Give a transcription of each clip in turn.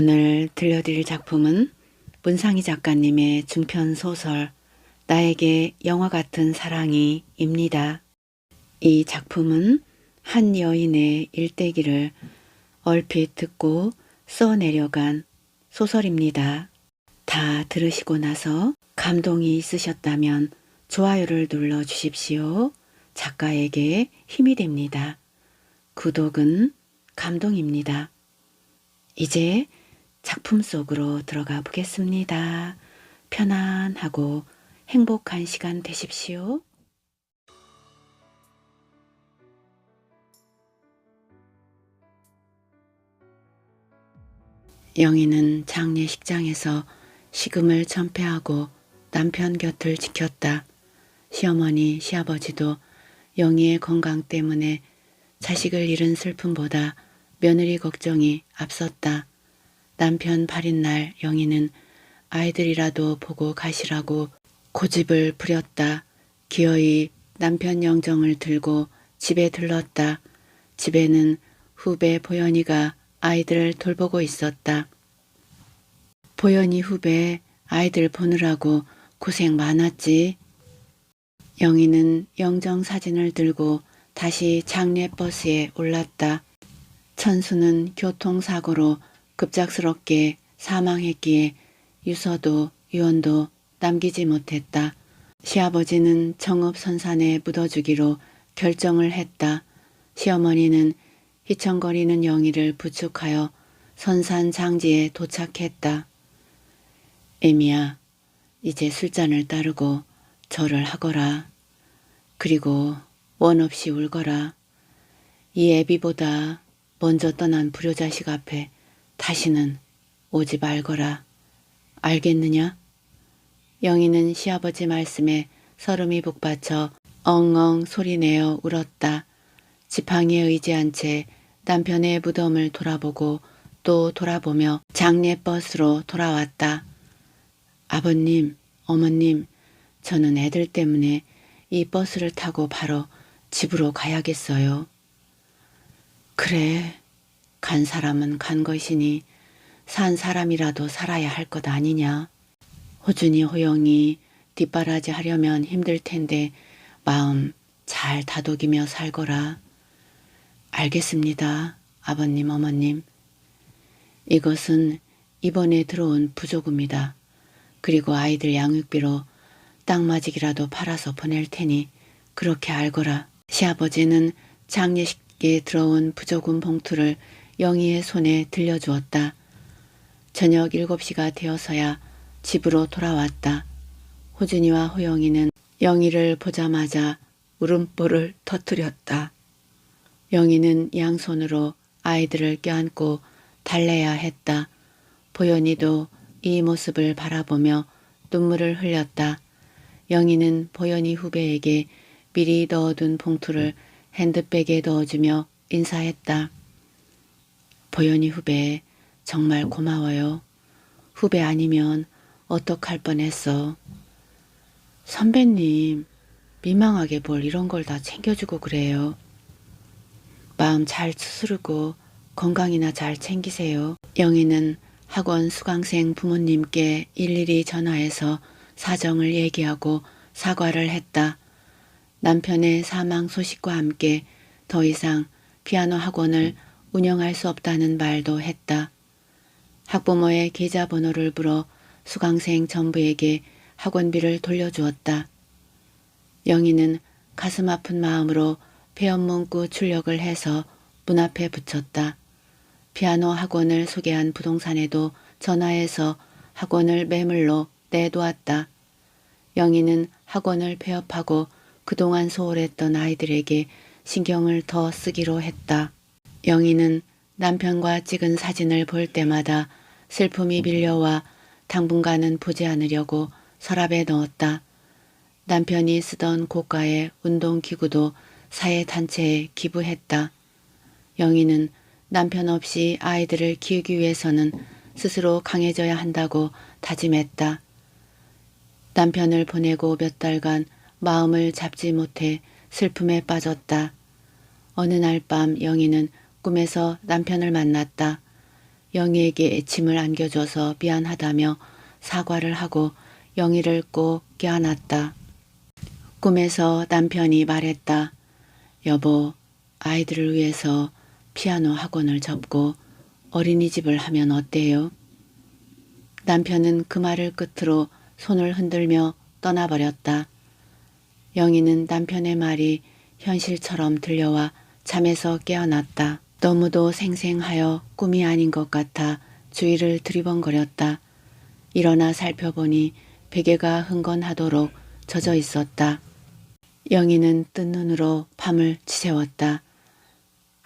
오늘 들려드릴 작품은 문상희 작가님의 중편 소설 나에게 영화 같은 사랑이 입니다. 이 작품은 한 여인의 일대기를 얼핏 듣고 써내려간 소설입니다. 다 들으시고 나서 감동이 있으셨다면 좋아요를 눌러 주십시오. 작가에게 힘이 됩니다. 구독은 감동입니다. 이제 작품 속으로 들어가 보겠습니다. 편안하고 행복한 시간 되십시오. 영희는 장례식장에서 식음을 전폐하고 남편 곁을 지켰다. 시어머니, 시아버지도 영희의 건강 때문에 자식을 잃은 슬픔보다 며느리 걱정이 앞섰다. 남편 발인 날 영희는 아이들이라도 보고 가시라고 고집을 부렸다. 기어이 남편 영정을 들고 집에 들렀다. 집에는 후배 보연이가 아이들을 돌보고 있었다. 보연이 후배 아이들 보느라고 고생 많았지. 영희는 영정 사진을 들고 다시 장례버스에 올랐다. 천수는 교통사고로 급작스럽게 사망했기에 유서도 유언도 남기지 못했다. 시아버지는 정읍선산에 묻어주기로 결정을 했다. 시어머니는 휘청거리는 영희를 부축하여 선산 장지에 도착했다. 애미야, 이제 술잔을 따르고 절을 하거라. 그리고 원 없이 울거라. 이 애비보다 먼저 떠난 불효자식 앞에 다시는 오지 말거라. 알겠느냐? 영희는 시아버지 말씀에 설움이 북받쳐 엉엉 소리내어 울었다. 지팡이에 의지한 채 남편의 무덤을 돌아보고 또 돌아보며 장례버스로 돌아왔다. 아버님, 어머님, 저는 애들 때문에 이 버스를 타고 바로 집으로 가야겠어요. 그래, 간 사람은 간 것이니 산 사람이라도 살아야 할 것 아니냐. 호준이 호영이 뒷바라지 하려면 힘들 텐데 마음 잘 다독이며 살거라. 알겠습니다, 아버님, 어머님. 이것은 이번에 들어온 부조금이다. 그리고 아이들 양육비로 땅마직이라도 팔아서 보낼 테니 그렇게 알거라. 시아버지는 장례식에 들어온 부조금 봉투를 영희의 손에 들려주었다. 저녁 7시가 되어서야 집으로 돌아왔다. 호준이와 호영이는 영희를 보자마자 울음보를 터뜨렸다. 영희는 양손으로 아이들을 껴안고 달래야 했다. 보연이도 이 모습을 바라보며 눈물을 흘렸다. 영희는 보연이 후배에게 미리 넣어둔 봉투를 핸드백에 넣어주며 인사했다. 보연이 후배 정말 고마워요. 후배 아니면 어떡할 뻔했어. 선배님, 민망하게 뭘 이런 걸 다 챙겨주고 그래요. 마음 잘 추스르고 건강이나 잘 챙기세요. 영희는 학원 수강생 부모님께 일일이 전화해서 사정을 얘기하고 사과를 했다. 남편의 사망 소식과 함께 더 이상 피아노 학원을 운영할 수 없다는 말도 했다. 학부모의 계좌번호를 물어 수강생 전부에게 학원비를 돌려주었다. 영희는 가슴 아픈 마음으로 폐업문구 출력을 해서 문 앞에 붙였다. 피아노 학원을 소개한 부동산에도 전화해서 학원을 매물로 내놓았다. 영희는 학원을 폐업하고 그동안 소홀했던 아이들에게 신경을 더 쓰기로 했다. 영희는 남편과 찍은 사진을 볼 때마다 슬픔이 밀려와 당분간은 보지 않으려고 서랍에 넣었다. 남편이 쓰던 고가의 운동기구도 사회단체에 기부했다. 영희는 남편 없이 아이들을 키우기 위해서는 스스로 강해져야 한다고 다짐했다. 남편을 보내고 몇 달간 마음을 잡지 못해 슬픔에 빠졌다. 어느 날 밤 영희는 꿈에서 남편을 만났다. 영희에게 짐을 안겨줘서 미안하다며 사과를 하고 영희를 꼭 껴안았다. 꿈에서 남편이 말했다. 여보, 아이들을 위해서 피아노 학원을 접고 어린이집을 하면 어때요? 남편은 그 말을 끝으로 손을 흔들며 떠나버렸다. 영희는 남편의 말이 현실처럼 들려와 잠에서 깨어났다. 너무도 생생하여 꿈이 아닌 것 같아 주위를 두리번거렸다. 일어나 살펴보니 베개가 흥건하도록 젖어 있었다. 영희는 뜬 눈으로 밤을 지새웠다.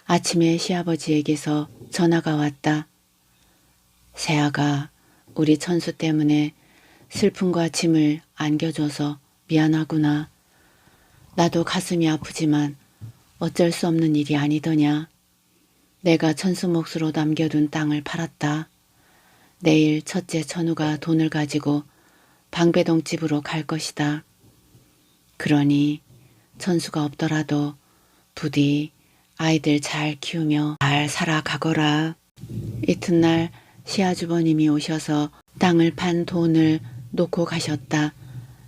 아침에 시아버지에게서 전화가 왔다. 세아가 우리 천수 때문에 슬픔과 짐을 안겨줘서 미안하구나. 나도 가슴이 아프지만 어쩔 수 없는 일이 아니더냐. 내가 천수 몫으로 남겨둔 땅을 팔았다. 내일 첫째 천우가 돈을 가지고 방배동 집으로 갈 것이다. 그러니 천수가 없더라도 부디 아이들 잘 키우며 잘 살아가거라. 이튿날 시아주버님이 오셔서 땅을 판 돈을 놓고 가셨다.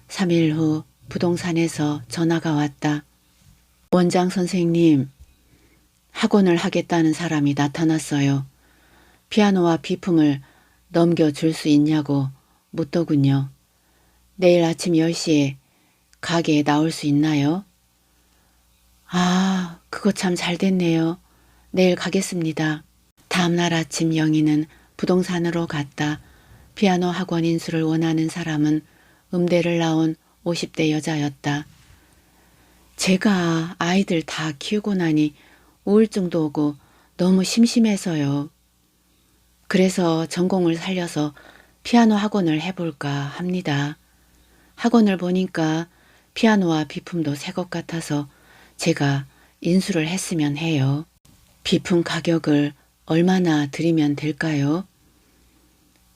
3일 후 부동산에서 전화가 왔다. 원장 선생님, 학원을 하겠다는 사람이 나타났어요. 피아노와 비품을 넘겨줄 수 있냐고 묻더군요. 내일 아침 10시에 가게에 나올 수 있나요? 아, 그거 참 잘됐네요. 내일 가겠습니다. 다음날 아침 영희는 부동산으로 갔다. 피아노 학원 인수를 원하는 사람은 음대를 나온 50대 여자였다. 제가 아이들 다 키우고 나니 우울증도 오고 너무 심심해서요. 그래서 전공을 살려서 피아노 학원을 해볼까 합니다. 학원을 보니까 피아노와 비품도 새 것 같아서 제가 인수를 했으면 해요. 비품 가격을 얼마나 드리면 될까요?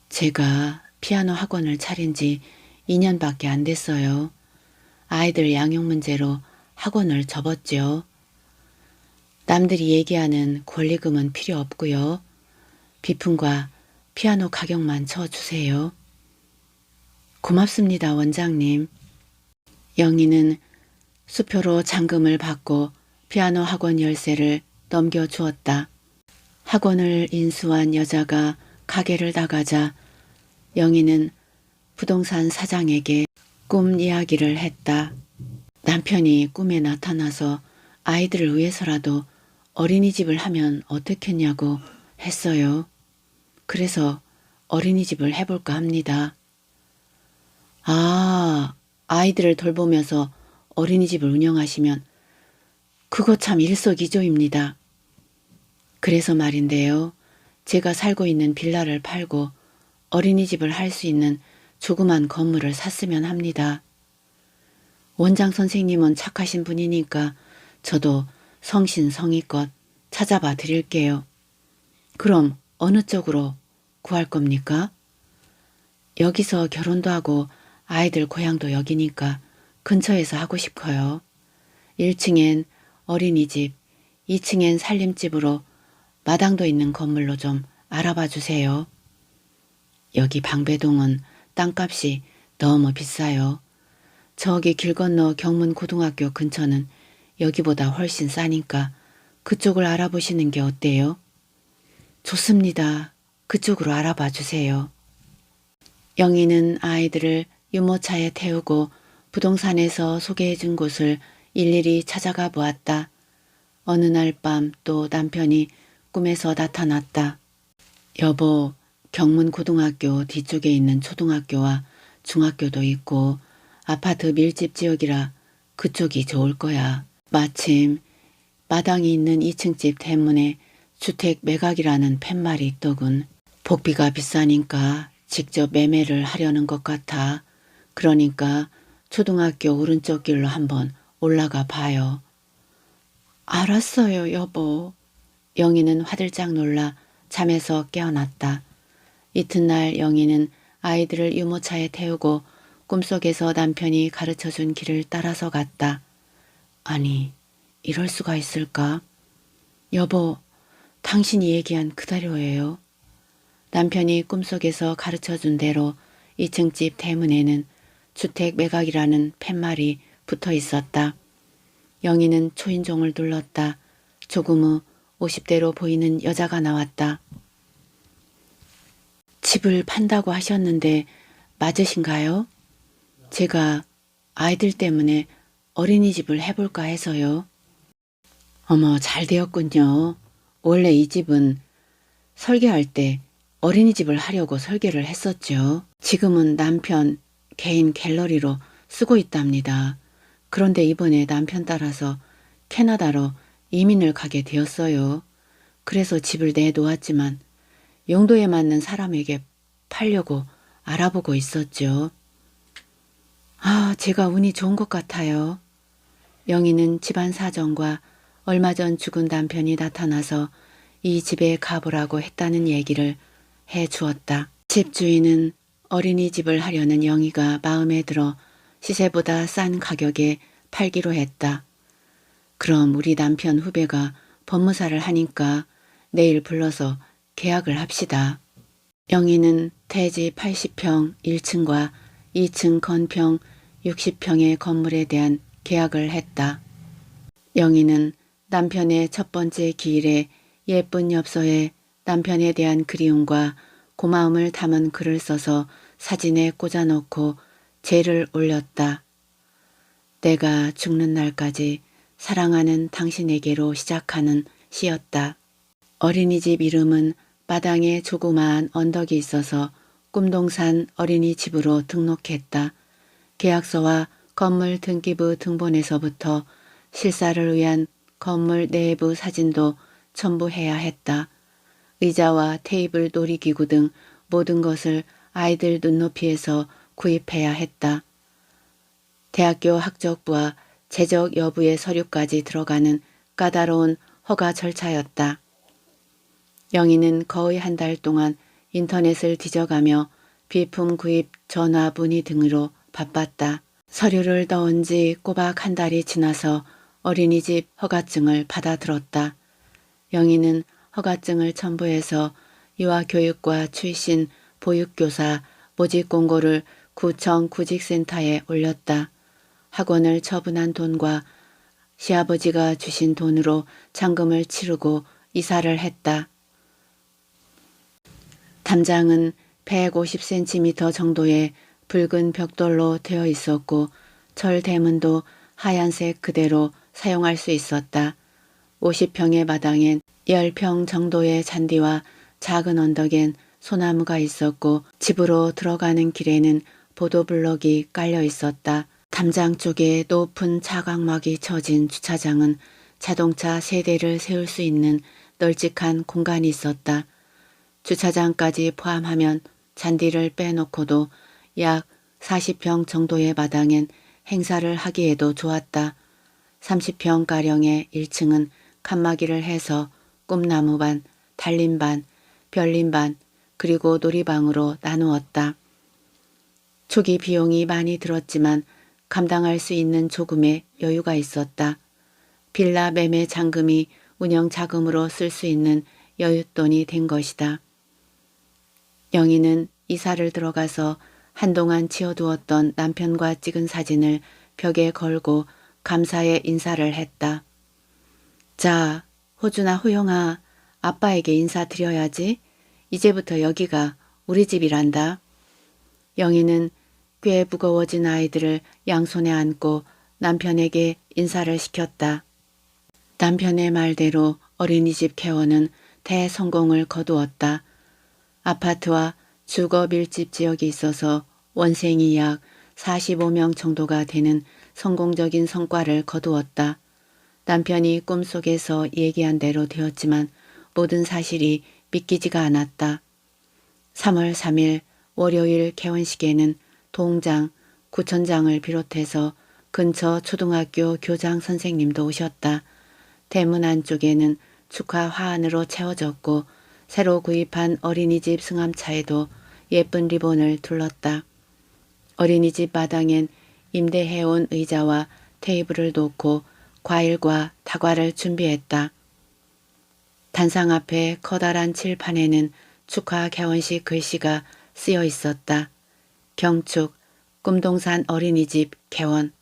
제가 피아노 학원을 차린 지 2년밖에 안 됐어요. 아이들 양육 문제로 학원을 접었죠. 남들이 얘기하는 권리금은 필요 없고요. 비품과 피아노 가격만 쳐주세요. 고맙습니다, 원장님. 영희는 수표로 잔금을 받고 피아노 학원 열쇠를 넘겨주었다. 학원을 인수한 여자가 가게를 나가자 영희는 부동산 사장에게 꿈 이야기를 했다. 남편이 꿈에 나타나서 아이들을 위해서라도 어린이집을 하면 어떻겠냐고 했어요. 그래서 어린이집을 해볼까 합니다. 아, 아이들을 돌보면서 어린이집을 운영하시면 그거 참 일석이조입니다. 그래서 말인데요. 제가 살고 있는 빌라를 팔고 어린이집을 할 수 있는 조그만 건물을 샀으면 합니다. 원장 선생님은 착하신 분이니까 저도 성신성의껏 찾아봐 드릴게요. 그럼 어느 쪽으로 구할 겁니까? 여기서 결혼도 하고 아이들 고향도 여기니까 근처에서 하고 싶어요. 1층엔 어린이집, 2층엔 살림집으로 마당도 있는 건물로 좀 알아봐 주세요. 여기 방배동은 땅값이 너무 비싸요. 저기 길 건너 경문고등학교 근처는 여기보다 훨씬 싸니까 그쪽을 알아보시는 게 어때요? 좋습니다. 그쪽으로 알아봐 주세요. 영희는 아이들을 유모차에 태우고 부동산에서 소개해준 곳을 일일이 찾아가 보았다. 어느 날 밤 또 남편이 꿈에서 나타났다. 여보, 경문고등학교 뒤쪽에 있는 초등학교와 중학교도 있고 아파트 밀집 지역이라 그쪽이 좋을 거야. 마침 마당이 있는 2층 집 대문에 주택 매각이라는 팻말이 있더군. 복비가 비싸니까 직접 매매를 하려는 것 같아. 그러니까 초등학교 오른쪽 길로 한번 올라가 봐요. 알았어요, 여보. 영희는 화들짝 놀라 잠에서 깨어났다. 이튿날 영희는 아이들을 유모차에 태우고 꿈속에서 남편이 가르쳐준 길을 따라서 갔다. 아니, 이럴 수가 있을까? 여보, 당신이 얘기한 그대로예요. 남편이 꿈속에서 가르쳐준 대로 2층 집 대문에는 주택 매각이라는 팻말이 붙어 있었다. 영희는 초인종을 눌렀다. 조금 후 50대로 보이는 여자가 나왔다. 집을 판다고 하셨는데 맞으신가요? 제가 아이들 때문에 어린이집을 해볼까 해서요. 어머, 잘 되었군요. 원래 이 집은 설계할 때 어린이집을 하려고 설계를 했었죠. 지금은 남편 개인 갤러리로 쓰고 있답니다. 그런데 이번에 남편 따라서 캐나다로 이민을 가게 되었어요. 그래서 집을 내놓았지만 용도에 맞는 사람에게 팔려고 알아보고 있었죠. 아, 제가 운이 좋은 것 같아요. 영희는 집안 사정과 얼마 전 죽은 남편이 나타나서 이 집에 가보라고 했다는 얘기를 해 주었다. 집주인은 어린이집을 하려는 영희가 마음에 들어 시세보다 싼 가격에 팔기로 했다. 그럼 우리 남편 후배가 법무사를 하니까 내일 불러서 계약을 합시다. 영희는 대지 80평 1층과 2층 건평 60평의 건물에 대한 계약을 했다. 영희는 남편의 첫 번째 기일에 예쁜 엽서에 남편에 대한 그리움과 고마움을 담은 글을 써서 사진에 꽂아놓고 재를 올렸다. 내가 죽는 날까지 사랑하는 당신에게로 시작하는 시였다. 어린이집 이름은 마당에 조그마한 언덕이 있어서 꿈동산 어린이집으로 등록했다. 계약서와 건물 등기부 등본에서부터 실사를 위한 건물 내부 사진도 첨부해야 했다. 의자와 테이블 놀이기구 등 모든 것을 아이들 눈높이에서 구입해야 했다. 대학교 학적부와 재적 여부의 서류까지 들어가는 까다로운 허가 절차였다. 영희는 거의 한 달 동안 인터넷을 뒤져가며 비품 구입, 전화, 문의 등으로 바빴다. 서류를 넣은 지 꼬박 한 달이 지나서 어린이집 허가증을 받아들었다. 영희는 허가증을 첨부해서 유아교육과 출신 보육교사 모집 공고를 구청 구직센터에 올렸다. 학원을 처분한 돈과 시아버지가 주신 돈으로 잔금을 치르고 이사를 했다. 담장은 150cm 정도의 붉은 벽돌로 되어 있었고 철대문도 하얀색 그대로 사용할 수 있었다. 50평의 마당엔 10평 정도의 잔디와 작은 언덕엔 소나무가 있었고 집으로 들어가는 길에는 보도블럭이 깔려 있었다. 담장 쪽에 높은 차광막이 쳐진 주차장은 자동차 3대를 세울 수 있는 널찍한 공간이 있었다. 주차장까지 포함하면 잔디를 빼놓고도 약 40평 정도의 마당엔 행사를 하기에도 좋았다. 30평가량의 1층은 칸막이를 해서 꿈나무반, 달림반, 별림반 그리고 놀이방으로 나누었다. 초기 비용이 많이 들었지만 감당할 수 있는 조금의 여유가 있었다. 빌라 매매 잔금이 운영 자금으로 쓸 수 있는 여윳돈이 된 것이다. 영희는 이사를 들어가서 한동안 지어두었던 남편과 찍은 사진을 벽에 걸고 감사의 인사를 했다. 자, 호주나 호영아, 아빠에게 인사드려야지. 이제부터 여기가 우리 집이란다. 영희는 꽤 무거워진 아이들을 양손에 안고 남편에게 인사를 시켰다. 남편의 말대로 어린이집 개원은 대성공을 거두었다. 아파트와 주거 밀집 지역이 있어서 원생이 약 45명 정도가 되는 성공적인 성과를 거두었다. 남편이 꿈속에서 얘기한 대로 되었지만 모든 사실이 믿기지가 않았다. 3월 3일 월요일 개원식에는 동장, 구청장을 비롯해서 근처 초등학교 교장 선생님도 오셨다. 대문 안쪽에는 축하 화환으로 채워졌고 새로 구입한 어린이집 승합차에도 예쁜 리본을 둘렀다. 어린이집 마당엔 임대해온 의자와 테이블을 놓고 과일과 다과를 준비했다. 단상 앞에 커다란 칠판에는 축하 개원식 글씨가 쓰여 있었다. 경축 꿈동산 어린이집 개원.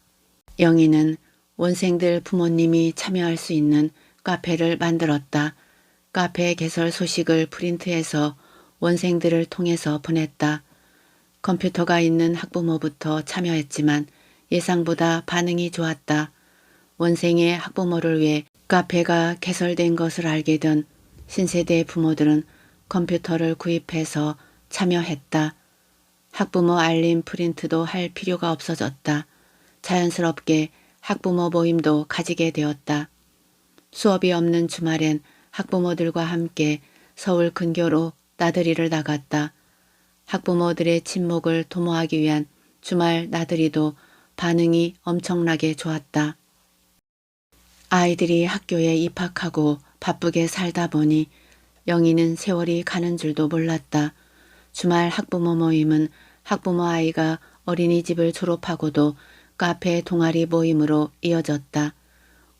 영희는 원생들 부모님이 참여할 수 있는 카페를 만들었다. 카페 개설 소식을 프린트해서 원생들을 통해서 보냈다. 컴퓨터가 있는 학부모부터 참여했지만 예상보다 반응이 좋았다. 원생의 학부모를 위해 카페가 개설된 것을 알게 된 신세대 부모들은 컴퓨터를 구입해서 참여했다. 학부모 알림 프린트도 할 필요가 없어졌다. 자연스럽게 학부모 모임도 가지게 되었다. 수업이 없는 주말엔 학부모들과 함께 서울 근교로 나들이를 나갔다. 학부모들의 친목을 도모하기 위한 주말 나들이도 반응이 엄청나게 좋았다. 아이들이 학교에 입학하고 바쁘게 살다 보니 영희는 세월이 가는 줄도 몰랐다. 주말 학부모 모임은 학부모 아이가 어린이집을 졸업하고도 카페 동아리 모임으로 이어졌다.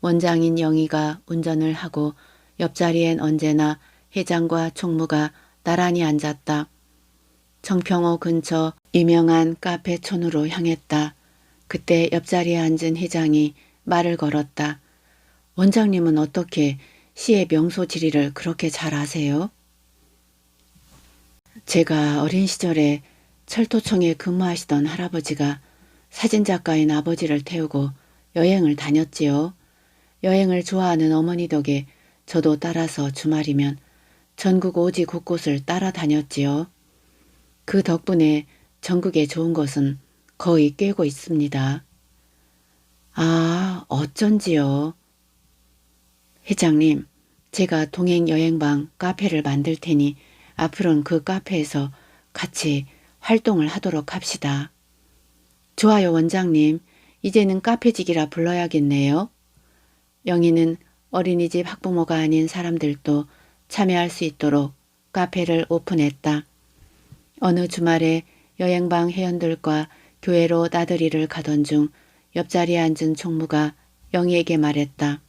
원장인 영희가 운전을 하고 옆자리엔 언제나 회장과 총무가 나란히 앉았다. 정평호 근처 유명한 카페촌으로 향했다. 그때 옆자리에 앉은 회장이 말을 걸었다. 원장님은 어떻게 시의 명소 지리를 그렇게 잘 아세요? 제가 어린 시절에 철도청에 근무하시던 할아버지가 사진작가인 아버지를 태우고 여행을 다녔지요. 여행을 좋아하는 어머니 덕에 저도 따라서 주말이면 전국 오지 곳곳을 따라다녔지요. 그 덕분에 전국에 좋은 것은 거의 꿰고 있습니다. 아, 어쩐지요. 회장님, 제가 동행여행방 카페를 만들 테니 앞으로는 그 카페에서 같이 활동을 하도록 합시다. 좋아요, 원장님. 이제는 카페직이라 불러야겠네요. 영희는 어린이집 학부모가 아닌 사람들도 참여할 수 있도록 카페를 오픈했다. 어느 주말에 여행방 회원들과 교회로 나들이를 가던 중 옆자리에 앉은 총무가 영희에게 말했다.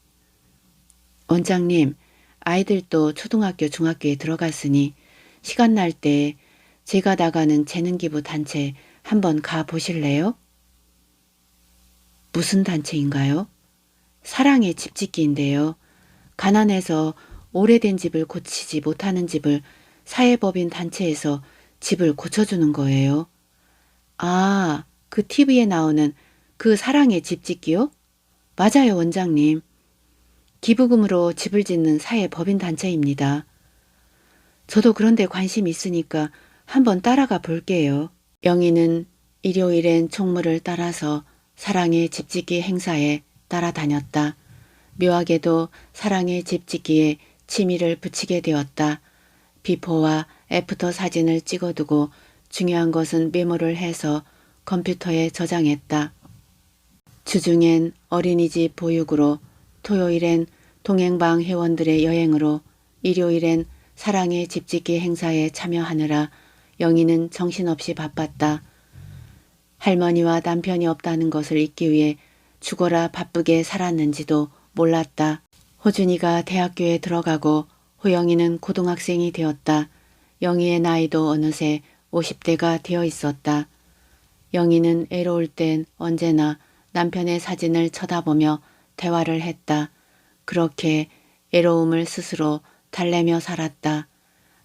원장님, 아이들도 초등학교, 중학교에 들어갔으니 시간 날 때 제가 나가는 재능기부 단체 한번 가보실래요? 무슨 단체인가요? 사랑의 집짓기인데요. 가난해서 오래된 집을 고치지 못하는 집을 사회법인 단체에서 집을 고쳐주는 거예요. 아, 그 TV에 나오는 그 사랑의 집짓기요? 맞아요, 원장님. 기부금으로 집을 짓는 사회법인 단체입니다. 저도 그런데 관심이 있으니까 한번 따라가 볼게요. 영희는 일요일엔 총무를 따라서 사랑의 집짓기 행사에 따라다녔다. 묘하게도 사랑의 집짓기에 취미를 붙이게 되었다. 비포와 애프터 사진을 찍어두고 중요한 것은 메모를 해서 컴퓨터에 저장했다. 주중엔 어린이집 보육으로, 토요일엔 동행방 회원들의 여행으로, 일요일엔 사랑의 집짓기 행사에 참여하느라 영희는 정신없이 바빴다. 할머니와 남편이 없다는 것을 잊기 위해 죽어라 바쁘게 살았는지도 몰랐다. 호준이가 대학교에 들어가고 호영이는 고등학생이 되었다. 영희의 나이도 어느새 50대가 되어 있었다. 영희는 애로울 땐 언제나 남편의 사진을 쳐다보며 대화를 했다. 그렇게 애로움을 스스로 달래며 살았다.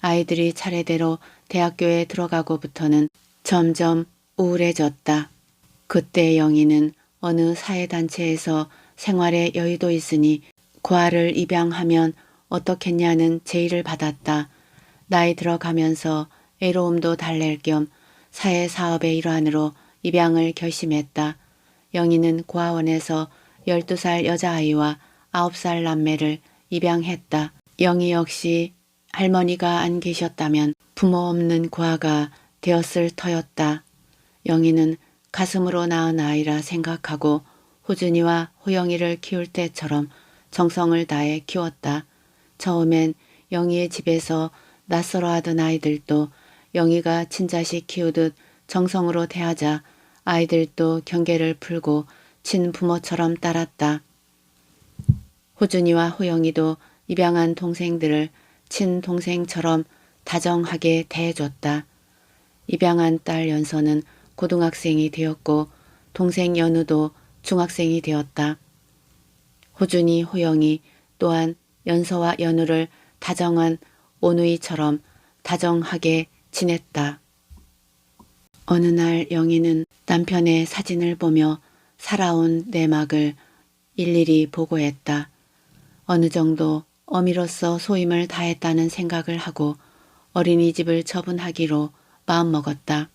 아이들이 차례대로 대학교에 들어가고부터는 점점 우울해졌다. 그때 영희는 어느 사회단체에서 생활에 여유도 있으니 고아를 입양하면 어떻겠냐는 제의를 받았다. 나이 들어가면서 애로움도 달랠 겸 사회사업의 일환으로 입양을 결심했다. 영희는 고아원에서 12살 여자아이와 9살 남매를 입양했다. 영희 역시 할머니가 안 계셨다면 부모 없는 고아가 되었을 터였다. 영희는 가슴으로 낳은 아이라 생각하고 호준이와 호영이를 키울 때처럼 정성을 다해 키웠다. 처음엔 영희의 집에서 낯설어하던 아이들도 영희가 친자식 키우듯 정성으로 대하자 아이들도 경계를 풀고 친부모처럼 따랐다. 호준이와 호영이도 입양한 동생들을 친동생처럼 다정하게 대해줬다. 입양한 딸 연서는 고등학생이 되었고 동생 연우도 중학생이 되었다. 호준이, 호영이 또한 연서와 연우를 다정한 오누이처럼 다정하게 지냈다. 어느 날 영희는 남편의 사진을 보며 살아온 내막을 일일이 보고했다. 어느 정도 어미로서 소임을 다했다는 생각을 하고 어린이집을 처분하기로 마음먹었다.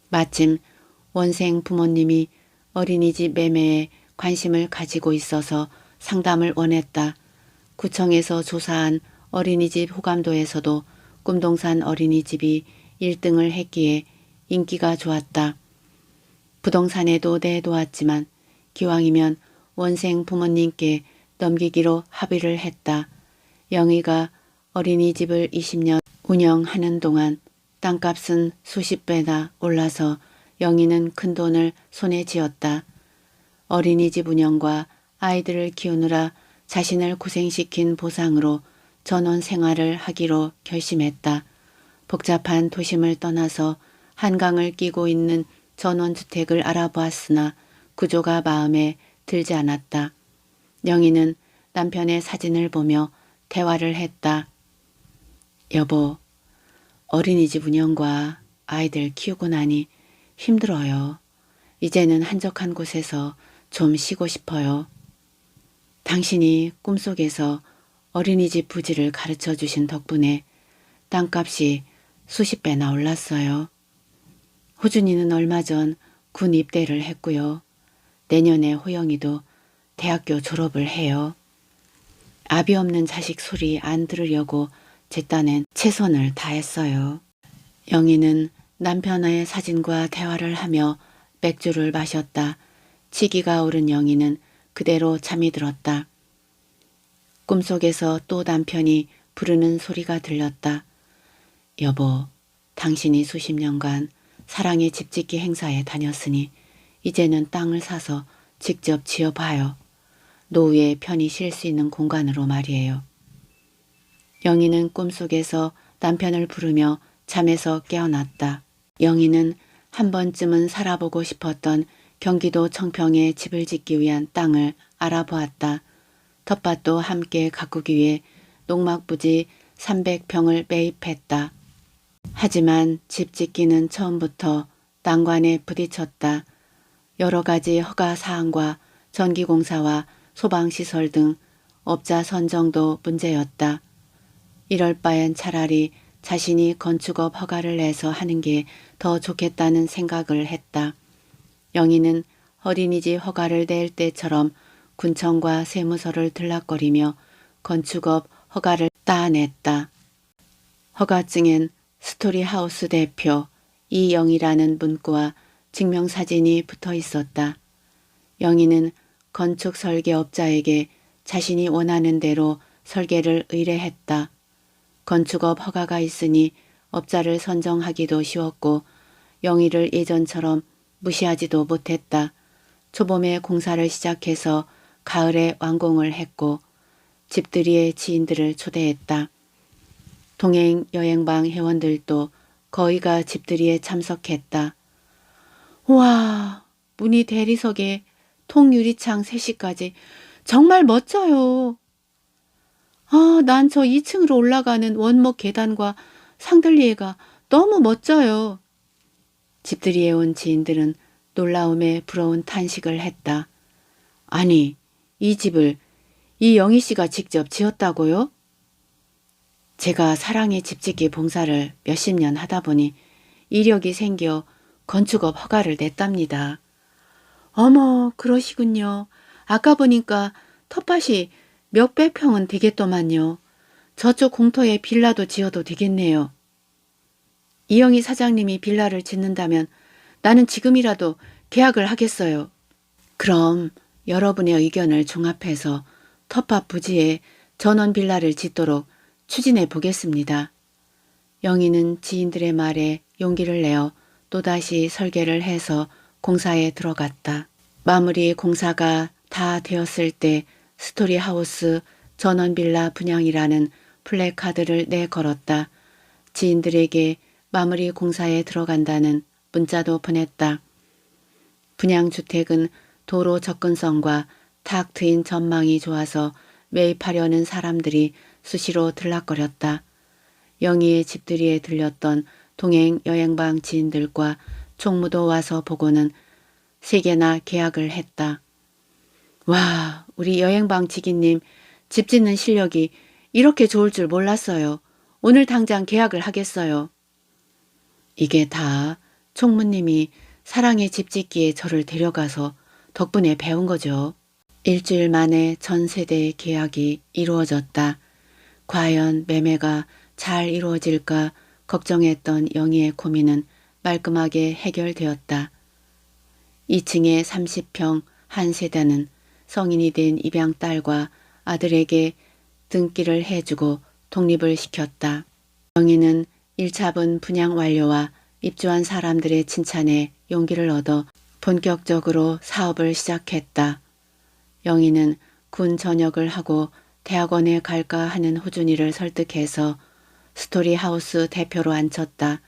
마침 원생 부모님이 어린이집 매매에 관심을 가지고 있어서 상담을 원했다. 구청에서 조사한 어린이집 호감도에서도 꿈동산 어린이집이 1등을 했기에 인기가 좋았다. 부동산에도 내놓았지만 기왕이면 원생 부모님께 넘기기로 합의를 했다. 영희가 어린이집을 20년 운영하는 동안 땅값은 수십 배나 올라서 영희는 큰돈을 손에 쥐었다. 어린이집 운영과 아이들을 키우느라 자신을 고생시킨 보상으로 전원 생활을 하기로 결심했다. 복잡한 도심을 떠나서 한강을 끼고 있는 전원주택을 알아보았으나 구조가 마음에 들지 않았다. 영희는 남편의 사진을 보며 대화를 했다. 여보, 어린이집 운영과 아이들 키우고 나니 힘들어요. 이제는 한적한 곳에서 좀 쉬고 싶어요. 당신이 꿈속에서 어린이집 부지를 가르쳐 주신 덕분에 땅값이 수십 배나 올랐어요. 호준이는 얼마 전 군 입대를 했고요. 내년에 호영이도 대학교 졸업을 해요. 아비 없는 자식 소리 안 들으려고 제 딴엔 최선을 다했어요. 영희는 남편의 사진과 대화를 하며 맥주를 마셨다. 치기가 오른 영희는 그대로 잠이 들었다. 꿈속에서 또 남편이 부르는 소리가 들렸다. 여보, 당신이 수십 년간 사랑의 집짓기 행사에 다녔으니 이제는 땅을 사서 직접 지어봐요. 노후에 편히 쉴 수 있는 공간으로 말이에요. 영희는 꿈속에서 남편을 부르며 잠에서 깨어났다. 영희는 한 번쯤은 살아보고 싶었던 경기도 청평에 집을 짓기 위한 땅을 알아보았다. 텃밭도 함께 가꾸기 위해 농막부지 300평을 매입했다. 하지만 집 짓기는 처음부터 난관에 부딪혔다. 여러 가지 허가 사항과 전기공사와 소방시설 등 업자 선정도 문제였다. 이럴 바엔 차라리 자신이 건축업 허가를 내서 하는 게 더 좋겠다는 생각을 했다. 영희는 어린이집 허가를 낼 때처럼 군청과 세무서를 들락거리며 건축업 허가를 따냈다. 허가증엔 스토리하우스 대표 이영희라는 문구와 증명사진이 붙어 있었다. 영희는 건축 설계업자에게 자신이 원하는 대로 설계를 의뢰했다. 건축업 허가가 있으니 업자를 선정하기도 쉬웠고 영희를 예전처럼 무시하지도 못했다. 초봄에 공사를 시작해서 가을에 완공을 했고 집들이의 지인들을 초대했다. 동행 여행방 회원들도 거의가 집들이에 참석했다. 우와, 문이 대리석에 통유리창 3시까지 정말 멋져요. 아, 난 저 2층으로 올라가는 원목 계단과 상들리에가 너무 멋져요. 집들이에 온 지인들은 놀라움에 부러운 탄식을 했다. 아니, 이 집을 이 영희 씨가 직접 지었다고요? 제가 사랑의 집짓기 봉사를 몇십 년 하다 보니 이력이 생겨 건축업 허가를 냈답니다. 어머, 그러시군요. 아까 보니까 텃밭이 몇백 평은 되겠더만요. 저쪽 공터에 빌라도 지어도 되겠네요. 이영희 사장님이 빌라를 짓는다면 나는 지금이라도 계약을 하겠어요. 그럼 여러분의 의견을 종합해서 텃밭 부지에 전원 빌라를 짓도록 추진해 보겠습니다. 영희는 지인들의 말에 용기를 내어 또다시 설계를 해서 공사에 들어갔다. 마무리 공사가 다 되었을 때 스토리하우스 전원빌라 분양이라는 플래카드를 내걸었다. 지인들에게 마무리 공사에 들어간다는 문자도 보냈다. 분양주택은 도로 접근성과 탁 트인 전망이 좋아서 매입하려는 사람들이 수시로 들락거렸다. 영희의 집들이에 들렸던 동행 여행방 지인들과 총무도 와서 보고는 3개나 계약을 했다. 와, 우리 여행방 지기님 집 짓는 실력이 이렇게 좋을 줄 몰랐어요. 오늘 당장 계약을 하겠어요. 이게 다 총무님이 사랑의 집 짓기에 저를 데려가서 덕분에 배운 거죠. 일주일 만에 전 세대의 계약이 이루어졌다. 과연 매매가 잘 이루어질까 걱정했던 영희의 고민은 말끔하게 해결되었다. 2층에 30평 한 세대는 성인이 된 입양 딸과 아들에게 등기를 해주고 독립을 시켰다. 영희는 1차분 분양 완료와 입주한 사람들의 칭찬에 용기를 얻어 본격적으로 사업을 시작했다. 영희는 군 전역을 하고 대학원에 갈까 하는 호준이를 설득해서 스토리하우스 대표로 앉혔다.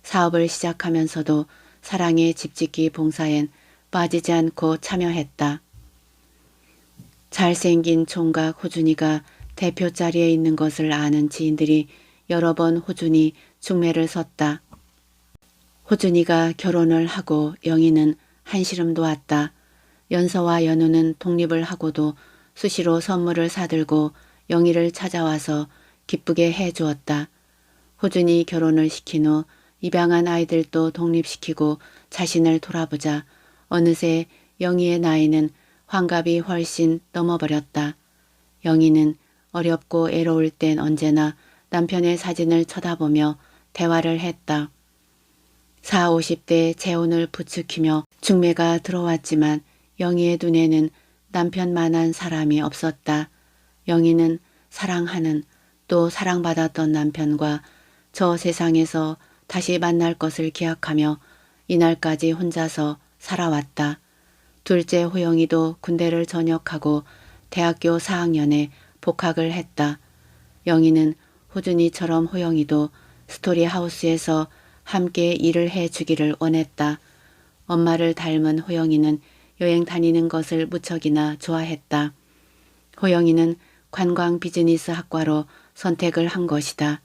사업을 시작하면서도 사랑의 집짓기 봉사엔 빠지지 않고 참여했다. 잘생긴 총각 호준이가 대표 자리에 있는 것을 아는 지인들이 여러 번 호준이 중매를 섰다. 호준이가 결혼을 하고 영희는 한시름도 왔다. 연서와 연우는 독립을 하고도 수시로 선물을 사들고 영희를 찾아와서 기쁘게 해주었다. 호준이 결혼을 시킨 후 입양한 아이들도 독립시키고 자신을 돌아보자 어느새 영희의 나이는 환갑이 훨씬 넘어버렸다. 영희는 어렵고 애로울 땐 언제나 남편의 사진을 쳐다보며 대화를 했다. 40, 50대 재혼을 부추기며 중매가 들어왔지만 영희의 눈에는 남편만한 사람이 없었다. 영희는 사랑하는 또 사랑받았던 남편과 저 세상에서 다시 만날 것을 기약하며 이날까지 혼자서 살아왔다. 둘째 호영이도 군대를 전역하고 대학교 4학년에 복학을 했다. 영희는 호준이처럼 호영이도 스토리하우스에서 함께 일을 해주기를 원했다. 엄마를 닮은 호영이는 여행 다니는 것을 무척이나 좋아했다. 호영이는 관광 비즈니스 학과로 선택을 한 것이다.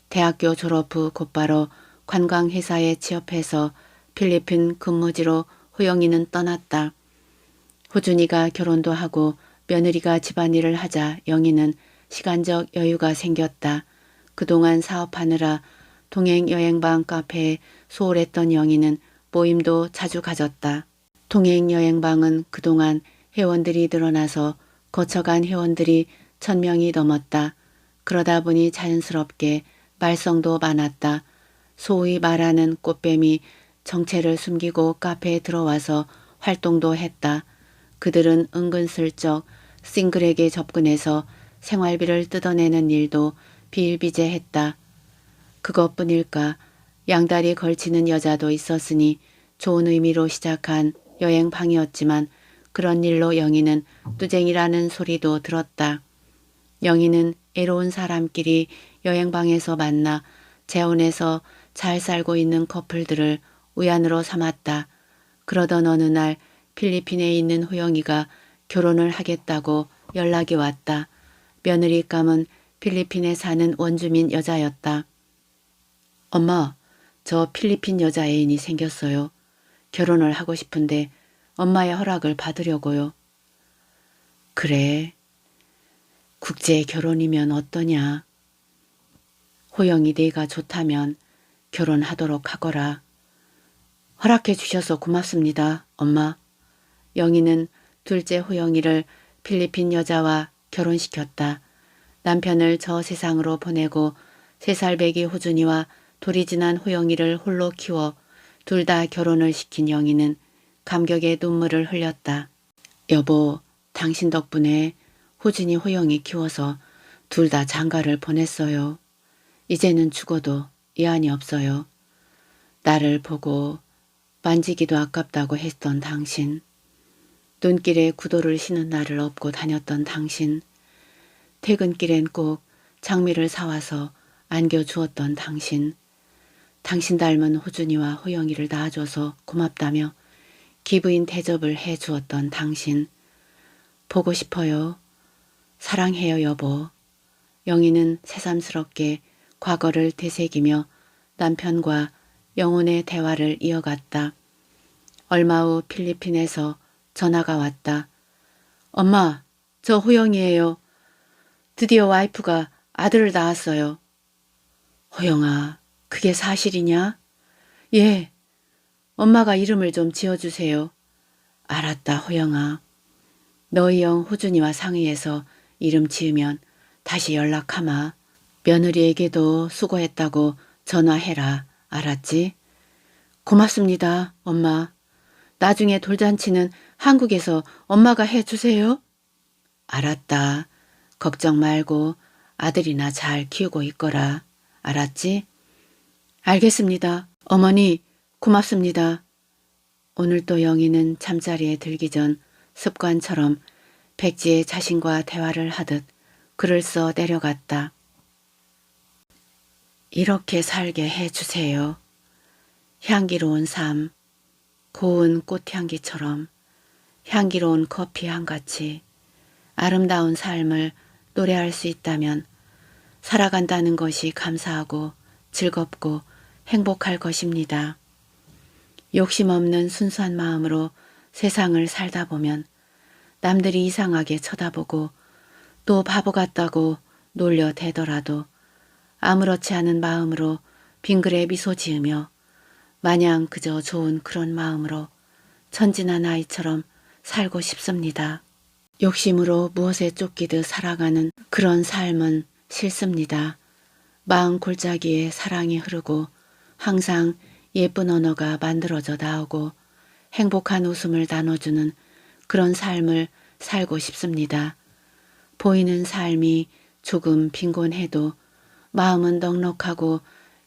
대학교 졸업 후 곧바로 관광회사에 취업해서 필리핀 근무지로 호영이는 떠났다. 호준이가 결혼도 하고 며느리가 집안일을 하자 영희는 시간적 여유가 생겼다. 그동안 사업하느라 동행여행방 카페에 소홀했던 영희는 모임도 자주 가졌다. 동행여행방은 그동안 회원들이 늘어나서 거쳐간 회원들이 1000명이 넘었다. 그러다 보니 자연스럽게 말썽도 많았다. 소위 말하는 꽃뱀이 정체를 숨기고 카페에 들어와서 활동도 했다. 그들은 은근슬쩍 싱글에게 접근해서 생활비를 뜯어내는 일도 비일비재했다. 그것뿐일까 양다리 걸치는 여자도 있었으니 좋은 의미로 시작한 여행방이었지만 그런 일로 영희는 뚜쟁이라는 소리도 들었다. 영희는 애로운 사람끼리 여행방에서 만나 재혼해서 잘 살고 있는 커플들을 우연으로 삼았다. 그러던 어느 날 필리핀에 있는 호영이가 결혼을 하겠다고 연락이 왔다. 며느리감은 필리핀에 사는 원주민 여자였다. 엄마, 저 필리핀 여자 애인이 생겼어요. 결혼을 하고 싶은데 엄마의 허락을 받으려고요. 그래. 국제 결혼이면 어떠냐. 호영이 내가 좋다면 결혼하도록 하거라. 허락해 주셔서 고맙습니다, 엄마. 영희는 둘째 호영이를 필리핀 여자와 결혼시켰다. 남편을 저 세상으로 보내고 3살 배기 호준이와 돌이 지난 호영이를 홀로 키워 둘 다 결혼을 시킨 영희는 감격의 눈물을 흘렸다. 여보, 당신 덕분에 호준이 호영이 키워서 둘 다 장가를 보냈어요. 이제는 죽어도 이한이 없어요. 나를 보고 만지기도 아깝다고 했던 당신. 눈길에 구도를 신은 나를 업고 다녔던 당신. 퇴근길엔 꼭 장미를 사와서 안겨주었던 당신, 당신 닮은 호준이와 호영이를 낳아줘서 고맙다며 기부인 대접을 해주었던 당신, 보고 싶어요. 사랑해요 여보. 영희는 새삼스럽게 과거를 되새기며 남편과 영혼의 대화를 이어갔다. 얼마 후 필리핀에서 전화가 왔다. 엄마, 저 호영이에요. 드디어 와이프가 아들을 낳았어요. 호영아, 그게 사실이냐? 예, 엄마가 이름을 좀 지어주세요. 알았다, 호영아. 너희 형 호준이와 상의해서 이름 지으면 다시 연락하마. 며느리에게도 수고했다고 전화해라. 알았지? 고맙습니다, 엄마. 나중에 돌잔치는 한국에서 엄마가 해주세요. 알았다. 걱정 말고 아들이나 잘 키우고 있거라. 알았지? 알겠습니다. 어머니, 고맙습니다. 오늘 또 영희는 잠자리에 들기 전 습관처럼 백지에 자신과 대화를 하듯 글을 써 내려갔다. 이렇게 살게 해주세요. 향기로운 삶, 고운 꽃향기처럼 향기로운 커피 한같이 아름다운 삶을 노래할 수 있다면 살아간다는 것이 감사하고 즐겁고 행복할 것입니다. 욕심 없는 순수한 마음으로 세상을 살다 보면 남들이 이상하게 쳐다보고 또 바보 같다고 놀려대더라도 아무렇지 않은 마음으로 빙그레 미소 지으며 마냥 그저 좋은 그런 마음으로 천진한 아이처럼 살고 싶습니다. 욕심으로 무엇에 쫓기듯 살아가는 그런 삶은 싫습니다. 마음 골짜기에 사랑이 흐르고 항상 예쁜 언어가 만들어져 나오고 행복한 웃음을 나눠주는 그런 삶을 살고 싶습니다. 보이는 삶이 조금 빈곤해도 마음은 넉넉하고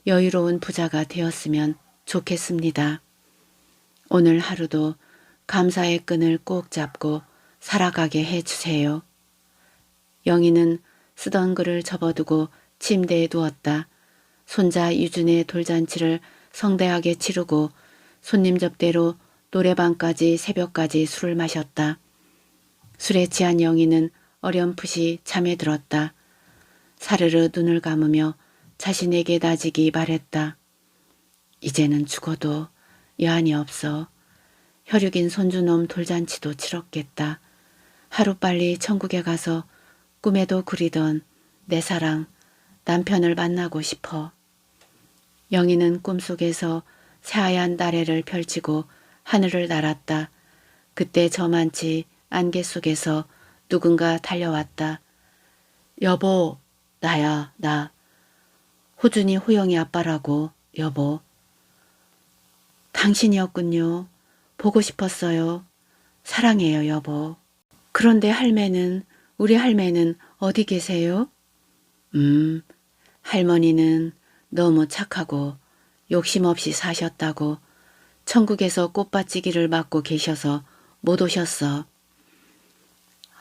여유로운 부자가 되었으면 좋겠습니다. 오늘 하루도 감사의 끈을 꼭 잡고 살아가게 해주세요. 영희는 쓰던 글을 접어두고 침대에 누웠다. 손자 유준의 돌잔치를 성대하게 치르고 손님 접대로 노래방까지 새벽까지 술을 마셨다. 술에 취한 영희는 어렴풋이 잠에 들었다. 사르르 눈을 감으며 자신에게 다지기 말했다. 이제는 죽어도 여한이 없어. 혈육인 손주놈 돌잔치도 치렀겠다. 하루빨리 천국에 가서 꿈에도 그리던 내 사랑 남편을 만나고 싶어. 영희는 꿈속에서 새하얀 나래를 펼치고 하늘을 날았다. 그때 저만치 안개 속에서 누군가 달려왔다. 여보, 나야, 나. 호준이 호영이 아빠라고, 여보. 당신이었군요. 보고 싶었어요. 사랑해요, 여보. 그런데 우리 할매는 어디 계세요? 할머니는 너무 착하고 욕심 없이 사셨다고 천국에서 꽃받치기를 맡고 계셔서 못 오셨어.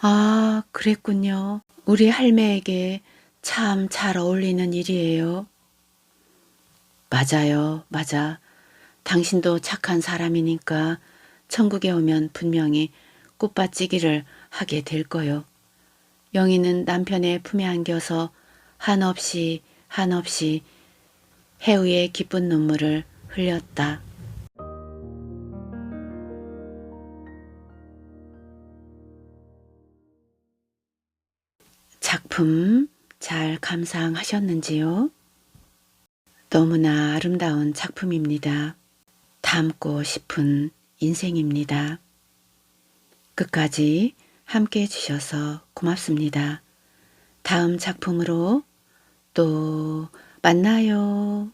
아, 그랬군요. 우리 할매에게 참 잘 어울리는 일이에요. 맞아요, 맞아. 당신도 착한 사람이니까 천국에 오면 분명히 꽃받치기를 하게 될 거요. 영희는 남편의 품에 안겨서 한없이 해우의 기쁜 눈물을 흘렸다. 작품 잘 감상하셨는지요? 너무나 아름다운 작품입니다. 닮고 싶은 인생입니다. 끝까지 함께 해주셔서 고맙습니다. 다음 작품으로 또 만나요.